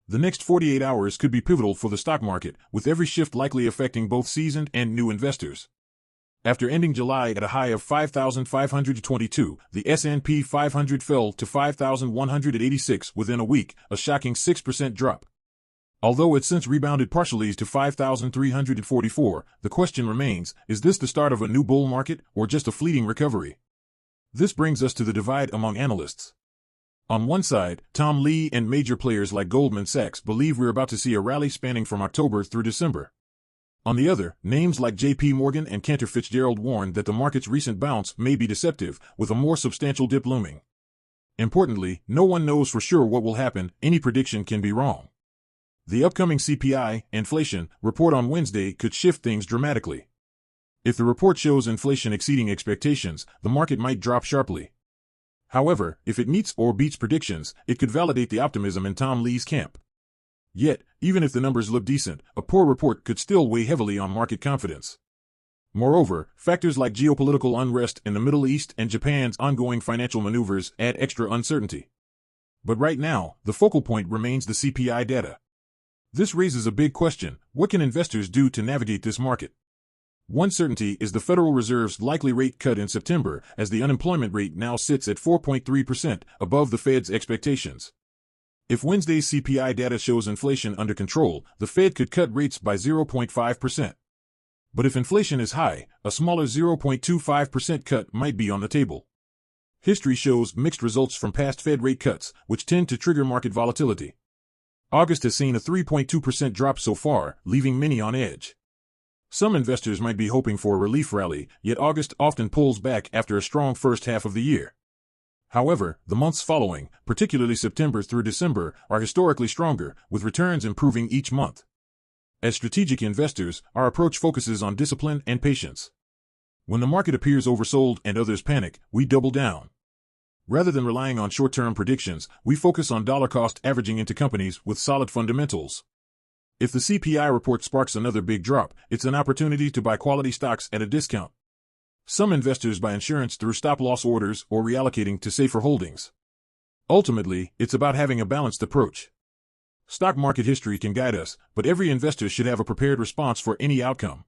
The next 48 hours could be pivotal for the stock market, with every shift likely affecting both seasoned and new investors. After ending July at a high of 5,522, the S&P 500 fell to 5,186 within a week, a shocking 6% drop. Although it's since rebounded partially to 5,344, the question remains, is this the start of a new bull market or just a fleeting recovery? This brings us to the divide among analysts. On one side, Tom Lee and major players like Goldman Sachs believe we're about to see a rally spanning from October through December. On the other, names like J.P. Morgan and Cantor Fitzgerald warn that the market's recent bounce may be deceptive, with a more substantial dip looming. Importantly, no one knows for sure what will happen. Any prediction can be wrong. The upcoming CPI, inflation, report on Wednesday could shift things dramatically. If the report shows inflation exceeding expectations, the market might drop sharply. However, if it meets or beats predictions, it could validate the optimism in Tom Lee's camp. Yet, even if the numbers look decent, a poor report could still weigh heavily on market confidence. Moreover, factors like geopolitical unrest in the Middle East and Japan's ongoing financial maneuvers add extra uncertainty. But right now, the focal point remains the CPI data. This raises a big question: what can investors do to navigate this market? One certainty is the Federal Reserve's likely rate cut in September, as the unemployment rate now sits at 4.3%, above the Fed's expectations. If Wednesday's CPI data shows inflation under control, the Fed could cut rates by 0.5%. But if inflation is high, a smaller 0.25% cut might be on the table. History shows mixed results from past Fed rate cuts, which tend to trigger market volatility. August has seen a 3.2% drop so far, leaving many on edge. Some investors might be hoping for a relief rally, yet August often pulls back after a strong first half of the year. However, the months following, particularly September through December, are historically stronger, with returns improving each month. As strategic investors, our approach focuses on discipline and patience. When the market appears oversold and others panic, we double down. Rather than relying on short-term predictions, we focus on dollar-cost averaging into companies with solid fundamentals. If the CPI report sparks another big drop, it's an opportunity to buy quality stocks at a discount. Some investors buy insurance through stop-loss orders or reallocating to safer holdings. Ultimately, it's about having a balanced approach. Stock market history can guide us, but every investor should have a prepared response for any outcome.